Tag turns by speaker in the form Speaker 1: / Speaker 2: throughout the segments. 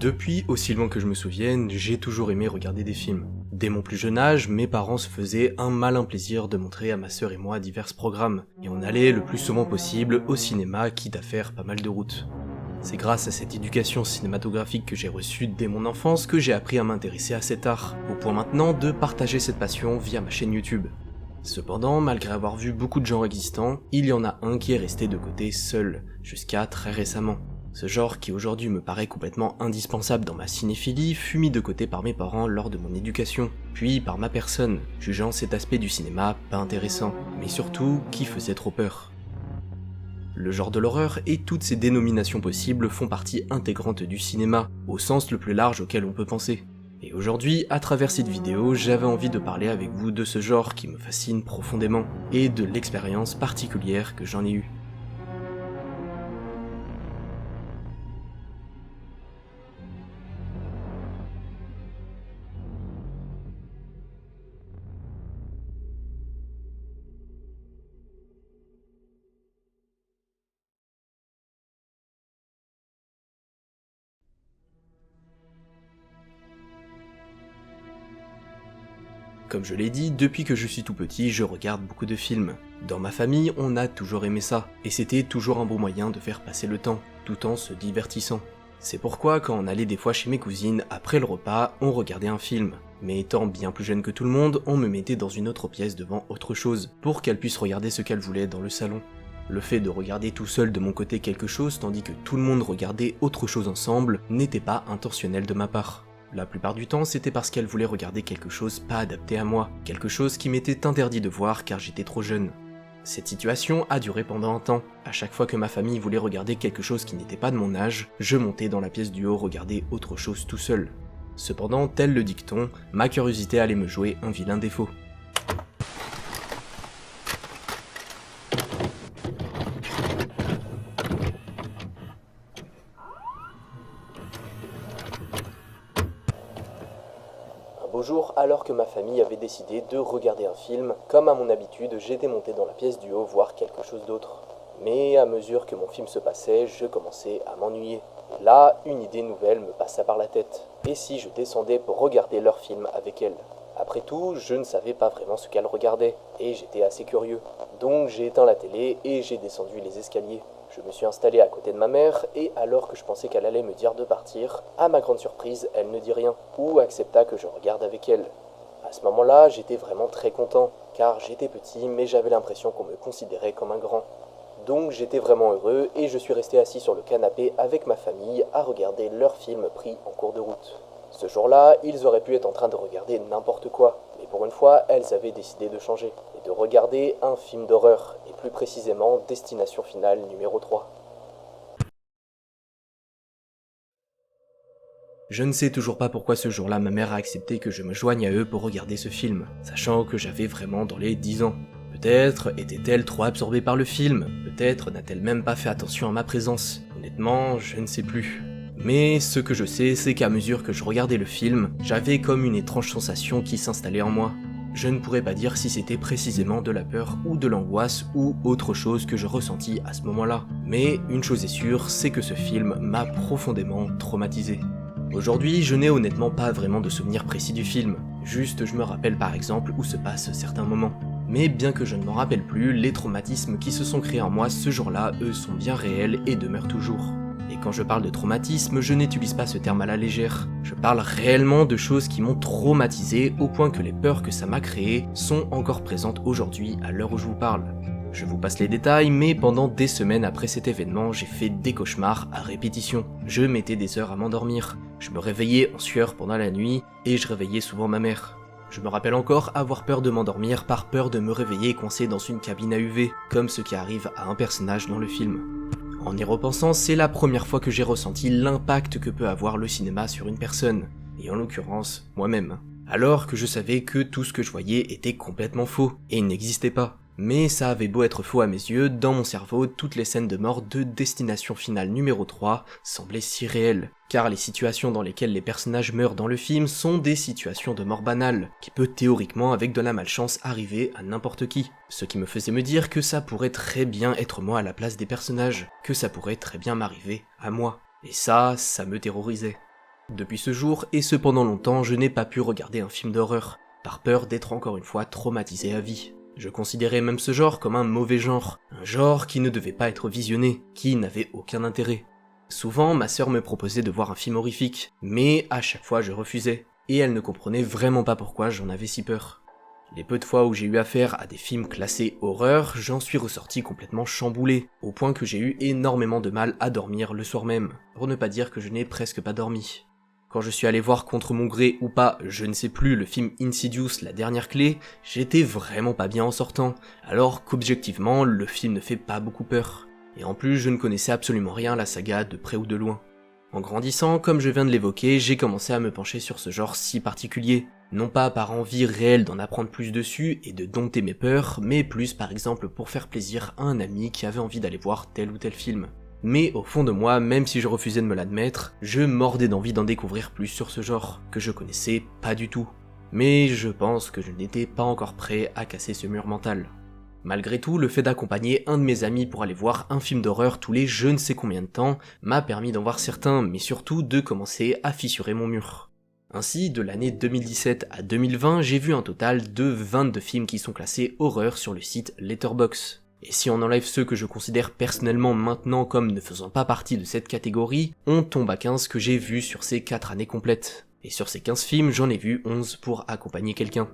Speaker 1: Depuis aussi loin que je me souvienne, j'ai toujours aimé regarder des films. Dès mon plus jeune âge, mes parents se faisaient un malin plaisir de montrer à ma sœur et moi divers programmes, et on allait le plus souvent possible au cinéma, quitte à faire pas mal de route. C'est grâce à cette éducation cinématographique que j'ai reçue dès mon enfance que j'ai appris à m'intéresser à cet art, au point maintenant de partager cette passion via ma chaîne YouTube. Cependant, malgré avoir vu beaucoup de genres existants, il y en a un qui est resté de côté seul, jusqu'à très récemment. Ce genre qui aujourd'hui me paraît complètement indispensable dans ma cinéphilie fut mis de côté par mes parents lors de mon éducation, puis par ma personne, jugeant cet aspect du cinéma pas intéressant, mais surtout qui faisait trop peur. Le genre de l'horreur et toutes ses dénominations possibles font partie intégrante du cinéma, au sens le plus large auquel on peut penser. Et aujourd'hui, à travers cette vidéo, j'avais envie de parler avec vous de ce genre qui me fascine profondément, et de l'expérience particulière que j'en ai eue. Comme je l'ai dit, depuis que je suis tout petit, je regarde beaucoup de films. Dans ma famille, on a toujours aimé ça, et c'était toujours un bon moyen de faire passer le temps, tout en se divertissant. C'est pourquoi quand on allait des fois chez mes cousines, après le repas, on regardait un film. Mais étant bien plus jeune que tout le monde, on me mettait dans une autre pièce devant autre chose, pour qu'elle puisse regarder ce qu'elle voulait dans le salon. Le fait de regarder tout seul de mon côté quelque chose, tandis que tout le monde regardait autre chose ensemble, n'était pas intentionnel de ma part. La plupart du temps, c'était parce qu'elle voulait regarder quelque chose pas adapté à moi, quelque chose qui m'était interdit de voir car j'étais trop jeune. Cette situation a duré pendant un temps. À chaque fois que ma famille voulait regarder quelque chose qui n'était pas de mon âge, je montais dans la pièce du haut regarder autre chose tout seul. Cependant, tel le dicton, ma curiosité allait me jouer un vilain défaut. Un beau jour, alors que ma famille avait décidé de regarder un film, comme à mon habitude, j'étais monté dans la pièce du haut voir quelque chose d'autre. Mais à mesure que mon film se passait, je commençais à m'ennuyer. Là, une idée nouvelle me passa par la tête. Et si je descendais pour regarder leur film avec elle? Après tout, je ne savais pas vraiment ce qu'elle regardait, et j'étais assez curieux. Donc j'ai éteint la télé et j'ai descendu les escaliers. Je me suis installé à côté de ma mère, et alors que je pensais qu'elle allait me dire de partir, à ma grande surprise, elle ne dit rien, ou accepta que je regarde avec elle. À ce moment-là, j'étais vraiment très content, car j'étais petit, mais j'avais l'impression qu'on me considérait comme un grand. Donc j'étais vraiment heureux, et je suis resté assis sur le canapé avec ma famille à regarder leur film pris en cours de route. Ce jour-là, ils auraient pu être en train de regarder n'importe quoi, mais pour une fois, elles avaient décidé de changer, et de regarder un film d'horreur, et plus précisément Destination Finale numéro 3. Je ne sais toujours pas pourquoi ce jour-là ma mère a accepté que je me joigne à eux pour regarder ce film, sachant que j'avais vraiment dans les 10 ans. Peut-être était-elle trop absorbée par le film, peut-être n'a-t-elle même pas fait attention à ma présence. Honnêtement, je ne sais plus. Mais ce que je sais, c'est qu'à mesure que je regardais le film, j'avais comme une étrange sensation qui s'installait en moi. Je ne pourrais pas dire si c'était précisément de la peur ou de l'angoisse ou autre chose que je ressentis à ce moment-là. Mais une chose est sûre, c'est que ce film m'a profondément traumatisé. Aujourd'hui, je n'ai honnêtement pas vraiment de souvenirs précis du film, juste je me rappelle par exemple où se passent certains moments. Mais bien que je ne m'en rappelle plus, les traumatismes qui se sont créés en moi ce jour-là, eux, sont bien réels et demeurent toujours. Et quand je parle de traumatisme, je n'utilise pas ce terme à la légère. Je parle réellement de choses qui m'ont traumatisé au point que les peurs que ça m'a créées sont encore présentes aujourd'hui à l'heure où je vous parle. Je vous passe les détails, mais pendant des semaines après cet événement, j'ai fait des cauchemars à répétition. Je mettais des heures à m'endormir. Je me réveillais en sueur pendant la nuit, et je réveillais souvent ma mère. Je me rappelle encore avoir peur de m'endormir par peur de me réveiller coincé dans une cabine à UV, comme ce qui arrive à un personnage dans le film. En y repensant, c'est la première fois que j'ai ressenti l'impact que peut avoir le cinéma sur une personne, et en l'occurrence, moi-même. Alors que je savais que tout ce que je voyais était complètement faux, et n'existait pas. Mais ça avait beau être faux à mes yeux, dans mon cerveau, toutes les scènes de mort de Destination Finale numéro 3 semblaient si réelles. Car les situations dans lesquelles les personnages meurent dans le film sont des situations de mort banale, qui peut théoriquement avec de la malchance arriver à n'importe qui. Ce qui me faisait me dire que ça pourrait très bien être moi à la place des personnages, que ça pourrait très bien m'arriver à moi. Et ça me terrorisait. Depuis ce jour, et ce pendant longtemps, je n'ai pas pu regarder un film d'horreur, par peur d'être encore une fois traumatisé à vie. Je considérais même ce genre comme un mauvais genre, un genre qui ne devait pas être visionné, qui n'avait aucun intérêt. Souvent, ma sœur me proposait de voir un film horrifique, mais à chaque fois je refusais, et elle ne comprenait vraiment pas pourquoi j'en avais si peur. Les peu de fois où j'ai eu affaire à des films classés horreur, j'en suis ressorti complètement chamboulé, au point que j'ai eu énormément de mal à dormir le soir même, pour ne pas dire que je n'ai presque pas dormi. Quand je suis allé voir contre mon gré ou pas, je ne sais plus, le film Insidious, la dernière clé, j'étais vraiment pas bien en sortant, alors qu'objectivement, le film ne fait pas beaucoup peur. Et en plus, je ne connaissais absolument rien à la saga de près ou de loin. En grandissant, comme je viens de l'évoquer, j'ai commencé à me pencher sur ce genre si particulier, non pas par envie réelle d'en apprendre plus dessus et de dompter mes peurs, mais plus par exemple pour faire plaisir à un ami qui avait envie d'aller voir tel ou tel film. Mais au fond de moi, même si je refusais de me l'admettre, je mordais d'envie d'en découvrir plus sur ce genre, que je connaissais pas du tout. Mais je pense que je n'étais pas encore prêt à casser ce mur mental. Malgré tout, le fait d'accompagner un de mes amis pour aller voir un film d'horreur tous les je ne sais combien de temps m'a permis d'en voir certains, mais surtout de commencer à fissurer mon mur. Ainsi, de l'année 2017 à 2020, j'ai vu un total de 22 films qui sont classés horreur sur le site Letterboxd. Et si on enlève ceux que je considère personnellement maintenant comme ne faisant pas partie de cette catégorie, on tombe à 15 que j'ai vus sur ces 4 années complètes. Et sur ces 15 films, j'en ai vu 11 pour accompagner quelqu'un.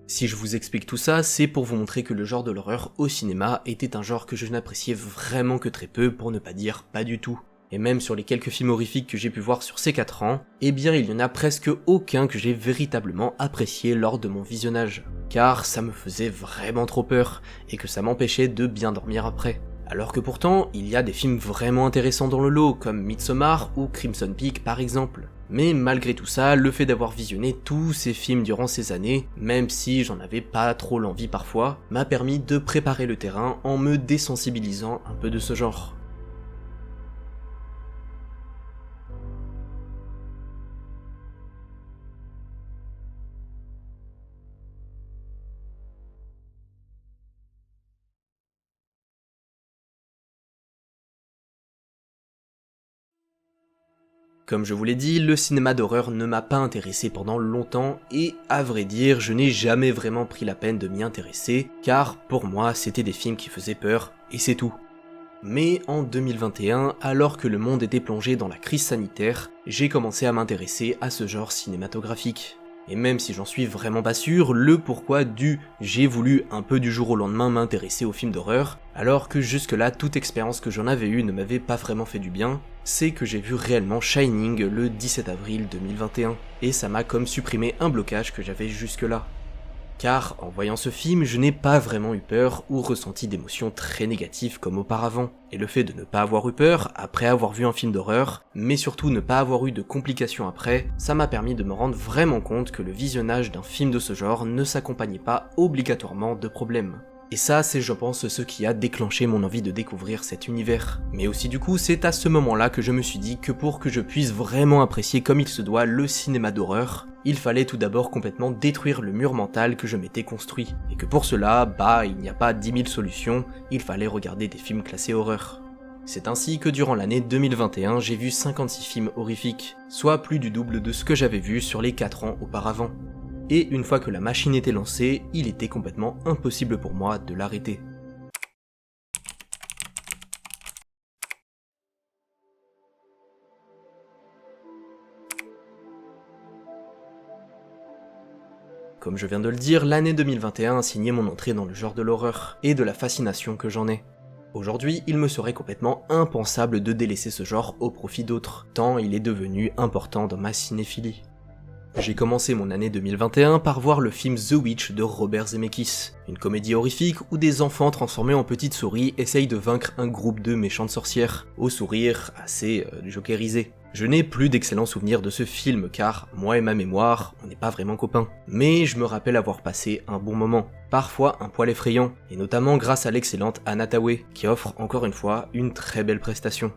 Speaker 1: Si je vous explique tout ça, c'est pour vous montrer que le genre de l'horreur au cinéma était un genre que je n'appréciais vraiment que très peu, pour ne pas dire pas du tout. Et même sur les quelques films horrifiques que j'ai pu voir sur ces 4 ans, eh bien il n'y en a presque aucun que j'ai véritablement apprécié lors de mon visionnage. Car ça me faisait vraiment trop peur, et que ça m'empêchait de bien dormir après. Alors que pourtant, il y a des films vraiment intéressants dans le lot, comme Midsommar ou Crimson Peak par exemple. Mais malgré tout ça, le fait d'avoir visionné tous ces films durant ces années, même si j'en avais pas trop l'envie parfois, m'a permis de préparer le terrain en me désensibilisant un peu de ce genre. Comme je vous l'ai dit, le cinéma d'horreur ne m'a pas intéressé pendant longtemps et, à vrai dire, je n'ai jamais vraiment pris la peine de m'y intéresser, car pour moi c'était des films qui faisaient peur, et c'est tout. Mais en 2021, alors que le monde était plongé dans la crise sanitaire, j'ai commencé à m'intéresser à ce genre cinématographique. Et même si j'en suis vraiment pas sûr, le pourquoi du j'ai voulu un peu du jour au lendemain m'intéresser aux films d'horreur, alors que jusque-là toute expérience que j'en avais eue ne m'avait pas vraiment fait du bien, c'est que j'ai vu réellement Shining le 17 avril 2021, et ça m'a comme supprimé un blocage que j'avais jusque-là. Car en voyant ce film, je n'ai pas vraiment eu peur ou ressenti d'émotions très négatives comme auparavant. Et le fait de ne pas avoir eu peur après avoir vu un film d'horreur, mais surtout ne pas avoir eu de complications après, ça m'a permis de me rendre vraiment compte que le visionnage d'un film de ce genre ne s'accompagnait pas obligatoirement de problèmes. Et ça, c'est je pense ce qui a déclenché mon envie de découvrir cet univers. Mais aussi du coup, c'est à ce moment-là que je me suis dit que pour que je puisse vraiment apprécier comme il se doit le cinéma d'horreur, il fallait tout d'abord complètement détruire le mur mental que je m'étais construit. Et que pour cela, il n'y a pas 10 000 solutions, il fallait regarder des films classés horreur. C'est ainsi que durant l'année 2021, j'ai vu 56 films horrifiques, soit plus du double de ce que j'avais vu sur les 4 ans auparavant. Et une fois que la machine était lancée, il était complètement impossible pour moi de l'arrêter. Comme je viens de le dire, l'année 2021 a signé mon entrée dans le genre de l'horreur, et de la fascination que j'en ai. Aujourd'hui, il me serait complètement impensable de délaisser ce genre au profit d'autres, tant il est devenu important dans ma cinéphilie. J'ai commencé mon année 2021 par voir le film The Witch de Robert Zemeckis, une comédie horrifique où des enfants transformés en petites souris essayent de vaincre un groupe de méchantes sorcières, au sourire assez jokerisé. Je n'ai plus d'excellents souvenirs de ce film car, moi et ma mémoire, on n'est pas vraiment copains. Mais je me rappelle avoir passé un bon moment, parfois un poil effrayant, et notamment grâce à l'excellente Anna Thaoué, qui offre encore une fois une très belle prestation.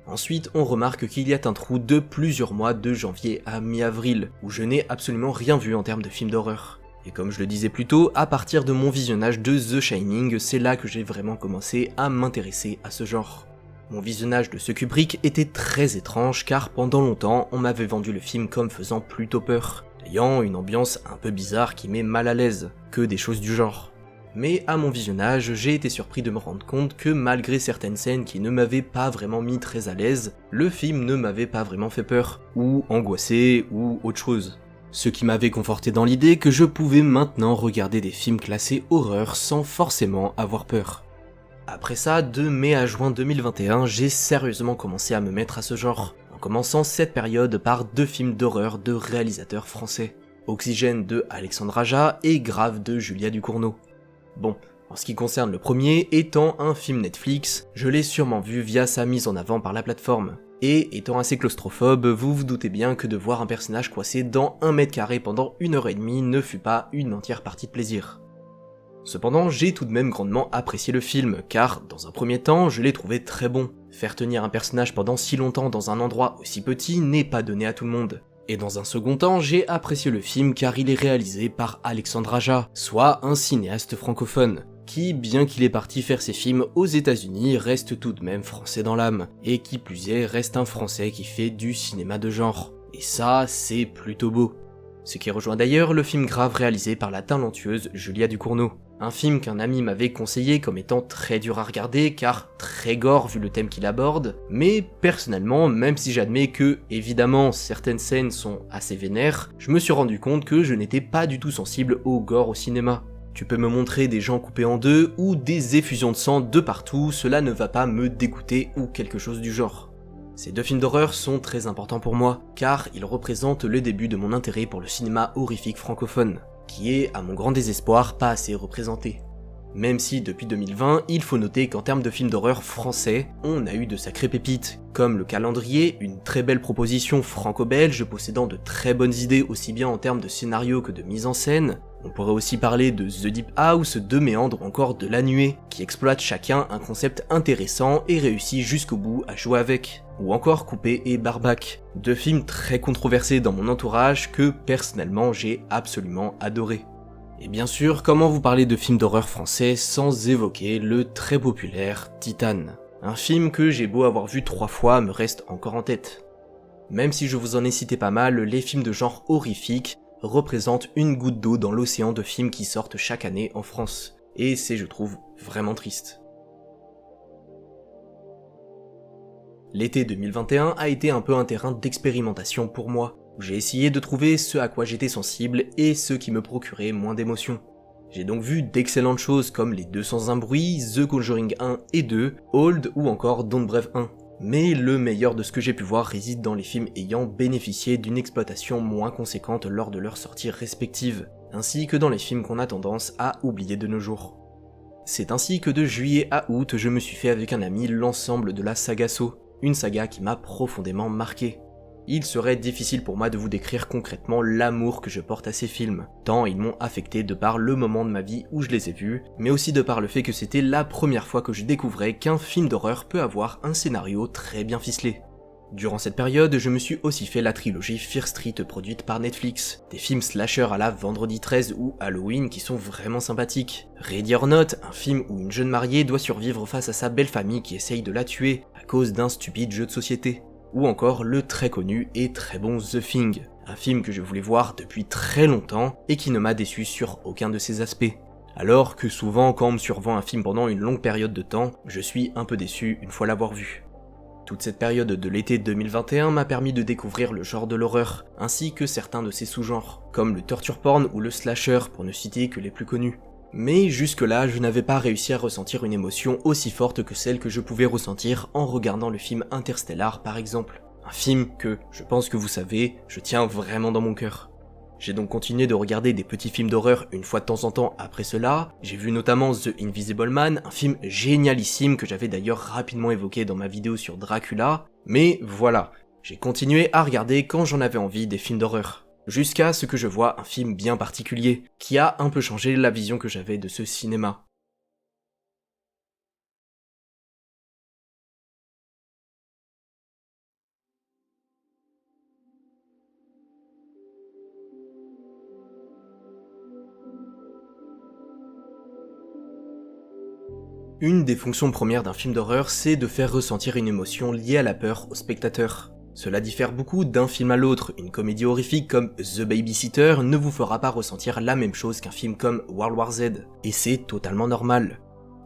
Speaker 1: Ensuite, on remarque qu'il y a un trou de plusieurs mois de janvier à mi-avril, où je n'ai absolument rien vu en termes de films d'horreur. Et comme je le disais plus tôt, à partir de mon visionnage de The Shining, c'est là que j'ai vraiment commencé à m'intéresser à ce genre. Mon visionnage de ce Kubrick était très étrange car pendant longtemps on m'avait vendu le film comme faisant plutôt peur, ayant une ambiance un peu bizarre qui met mal à l'aise, que des choses du genre. Mais à mon visionnage, j'ai été surpris de me rendre compte que malgré certaines scènes qui ne m'avaient pas vraiment mis très à l'aise, le film ne m'avait pas vraiment fait peur, ou angoissé, ou autre chose. Ce qui m'avait conforté dans l'idée que je pouvais maintenant regarder des films classés horreur sans forcément avoir peur. Après ça, de mai à juin 2021, j'ai sérieusement commencé à me mettre à ce genre, en commençant cette période par 2 films d'horreur de réalisateurs français. Oxygène de Alexandre Aja et Grave de Julia Ducournau. Bon, en ce qui concerne le premier, étant un film Netflix, je l'ai sûrement vu via sa mise en avant par la plateforme. Et étant assez claustrophobe, vous vous doutez bien que de voir un personnage coincé dans 1 mètre carré pendant 1h30 ne fut pas une entière partie de plaisir. Cependant, j'ai tout de même grandement apprécié le film, car dans un premier temps, je l'ai trouvé très bon. Faire tenir un personnage pendant si longtemps dans un endroit aussi petit n'est pas donné à tout le monde. Et dans un second temps, j'ai apprécié le film car il est réalisé par Alexandre Aja, soit un cinéaste francophone, qui, bien qu'il ait parti faire ses films aux États-Unis, reste tout de même français dans l'âme, et qui plus est, reste un français qui fait du cinéma de genre. Et ça, c'est plutôt beau. Ce qui rejoint d'ailleurs le film Grave réalisé par la talentueuse Julia Ducournau. Un film qu'un ami m'avait conseillé comme étant très dur à regarder car très gore vu le thème qu'il aborde, mais personnellement, même si j'admets que, évidemment, certaines scènes sont assez vénères, je me suis rendu compte que je n'étais pas du tout sensible au gore au cinéma. Tu peux me montrer des gens coupés en deux ou des effusions de sang de partout, cela ne va pas me dégoûter ou quelque chose du genre. Ces 2 films d'horreur sont très importants pour moi, car ils représentent le début de mon intérêt pour le cinéma horrifique francophone, qui est, à mon grand désespoir, pas assez représenté. Même si depuis 2020, il faut noter qu'en termes de films d'horreur français, on a eu de sacrées pépites, comme Le Calendrier, une très belle proposition franco-belge possédant de très bonnes idées aussi bien en termes de scénario que de mise en scène. On pourrait aussi parler de The Deep House, de Méandre ou encore de La Nuée, qui exploitent chacun un concept intéressant et réussit jusqu'au bout à jouer avec. Ou encore Coupé et Barbac, 2 films très controversés dans mon entourage que personnellement j'ai absolument adoré. Et bien sûr, comment vous parler de films d'horreur français sans évoquer le très populaire Titane. Un film que j'ai beau avoir vu 3 fois me reste encore en tête. Même si je vous en ai cité pas mal, les films de genre horrifique représentent une goutte d'eau dans l'océan de films qui sortent chaque année en France. Et c'est, je trouve, vraiment triste. L'été 2021 a été un peu un terrain d'expérimentation pour moi, où j'ai essayé de trouver ce à quoi j'étais sensible et ce qui me procurait moins d'émotions. J'ai donc vu d'excellentes choses comme Les 201 bruits, The Conjuring 1 et 2, Old ou encore Don't Breathe 1. Mais le meilleur de ce que j'ai pu voir réside dans les films ayant bénéficié d'une exploitation moins conséquente lors de leurs sorties respectives, ainsi que dans les films qu'on a tendance à oublier de nos jours. C'est ainsi que de juillet à août, je me suis fait avec un ami l'ensemble de la saga Saw, une saga qui m'a profondément marqué. Il serait difficile pour moi de vous décrire concrètement l'amour que je porte à ces films, tant ils m'ont affecté de par le moment de ma vie où je les ai vus, mais aussi de par le fait que c'était la première fois que je découvrais qu'un film d'horreur peut avoir un scénario très bien ficelé. Durant cette période, je me suis aussi fait la trilogie Fear Street produite par Netflix, des films slasher à la Vendredi 13 ou Halloween qui sont vraiment sympathiques. Ready or Not, un film où une jeune mariée doit survivre face à sa belle famille qui essaye de la tuer à cause d'un stupide jeu de société. Ou encore le très connu et très bon The Thing, un film que je voulais voir depuis très longtemps et qui ne m'a déçu sur aucun de ses aspects. Alors que souvent quand on me survend un film pendant une longue période de temps, je suis un peu déçu une fois l'avoir vu. Toute cette période de l'été 2021 m'a permis de découvrir le genre de l'horreur, ainsi que certains de ses sous-genres, comme le torture porn ou le slasher pour ne citer que les plus connus. Mais jusque-là, je n'avais pas réussi à ressentir une émotion aussi forte que celle que je pouvais ressentir en regardant le film Interstellar par exemple. Un film que, je pense que vous savez, je tiens vraiment dans mon cœur. J'ai donc continué de regarder des petits films d'horreur une fois de temps en temps après cela. J'ai vu notamment The Invisible Man, un film génialissime que j'avais d'ailleurs rapidement évoqué dans ma vidéo sur Dracula. Mais voilà, j'ai continué à regarder quand j'en avais envie des films d'horreur. Jusqu'à ce que je vois un film bien particulier, qui a un peu changé la vision que j'avais de ce cinéma. Une des fonctions premières d'un film d'horreur, c'est de faire ressentir une émotion liée à la peur au spectateur. Cela diffère beaucoup d'un film à l'autre, une comédie horrifique comme The Babysitter ne vous fera pas ressentir la même chose qu'un film comme World War Z, et c'est totalement normal.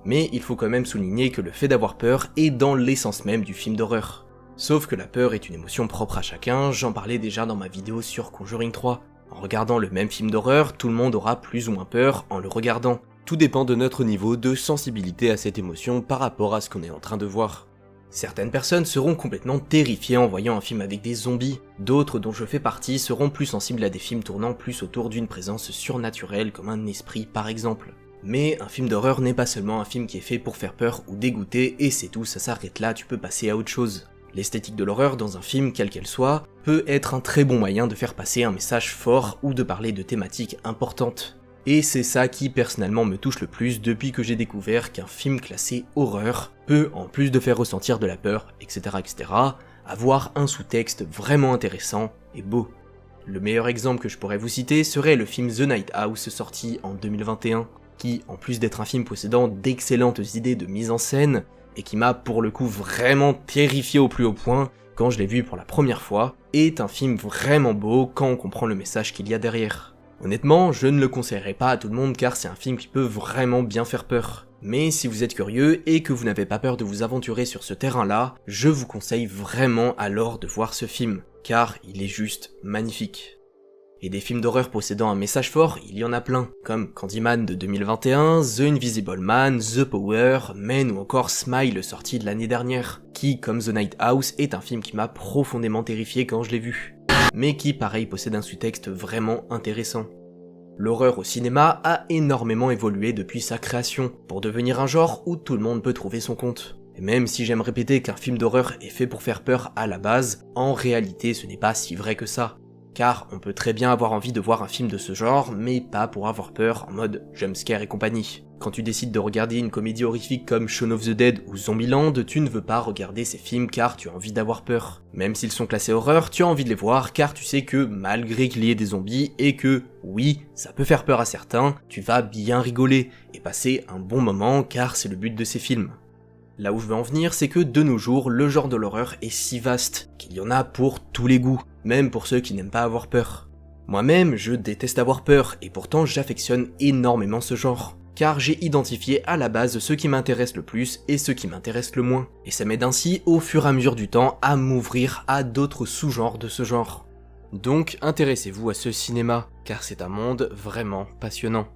Speaker 1: Mais il faut quand même souligner que le fait d'avoir peur est dans l'essence même du film d'horreur. Sauf que la peur est une émotion propre à chacun, j'en parlais déjà dans ma vidéo sur Conjuring 3. En regardant le même film d'horreur, tout le monde aura plus ou moins peur en le regardant. Tout dépend de notre niveau de sensibilité à cette émotion par rapport à ce qu'on est en train de voir. Certaines personnes seront complètement terrifiées en voyant un film avec des zombies, d'autres dont je fais partie seront plus sensibles à des films tournant plus autour d'une présence surnaturelle comme un esprit par exemple. Mais un film d'horreur n'est pas seulement un film qui est fait pour faire peur ou dégoûter et c'est tout, ça s'arrête là, tu peux passer à autre chose. L'esthétique de l'horreur dans un film, quelle qu'elle soit, peut être un très bon moyen de faire passer un message fort ou de parler de thématiques importantes. Et c'est ça qui personnellement me touche le plus depuis que j'ai découvert qu'un film classé horreur peut, en plus de faire ressentir de la peur, etc., avoir un sous-texte vraiment intéressant et beau. Le meilleur exemple que je pourrais vous citer serait le film The Night House sorti en 2021, qui, en plus d'être un film possédant d'excellentes idées de mise en scène, et qui m'a pour le coup vraiment terrifié au plus haut point quand je l'ai vu pour la première fois, est un film vraiment beau quand on comprend le message qu'il y a derrière. Honnêtement, je ne le conseillerais pas à tout le monde car c'est un film qui peut vraiment bien faire peur. Mais si vous êtes curieux et que vous n'avez pas peur de vous aventurer sur ce terrain-là, je vous conseille vraiment alors de voir ce film, car il est juste magnifique. Et des films d'horreur possédant un message fort, il y en a plein, comme Candyman de 2021, The Invisible Man, The Power, Men ou encore Smile sorti de l'année dernière, qui, comme The Night House, est un film qui m'a profondément terrifié quand je l'ai vu, mais qui pareil possède un sous-texte vraiment intéressant. L'horreur au cinéma a énormément évolué depuis sa création, pour devenir un genre où tout le monde peut trouver son compte. Et même si j'aime répéter qu'un film d'horreur est fait pour faire peur à la base, en réalité ce n'est pas si vrai que ça. Car on peut très bien avoir envie de voir un film de ce genre, mais pas pour avoir peur en mode jumpscare et compagnie. Quand tu décides de regarder une comédie horrifique comme Shaun of the Dead ou Zombieland, tu ne veux pas regarder ces films car tu as envie d'avoir peur. Même s'ils sont classés horreur, tu as envie de les voir car tu sais que malgré qu'il y ait des zombies et que, oui, ça peut faire peur à certains, tu vas bien rigoler et passer un bon moment car c'est le but de ces films. Là où je veux en venir, c'est que de nos jours, le genre de l'horreur est si vaste qu'il y en a pour tous les goûts, même pour ceux qui n'aiment pas avoir peur. Moi-même, je déteste avoir peur, et pourtant j'affectionne énormément ce genre, car j'ai identifié à la base ce qui m'intéresse le plus et ce qui m'intéresse le moins, et ça m'aide ainsi au fur et à mesure du temps à m'ouvrir à d'autres sous-genres de ce genre. Donc intéressez-vous à ce cinéma, car c'est un monde vraiment passionnant.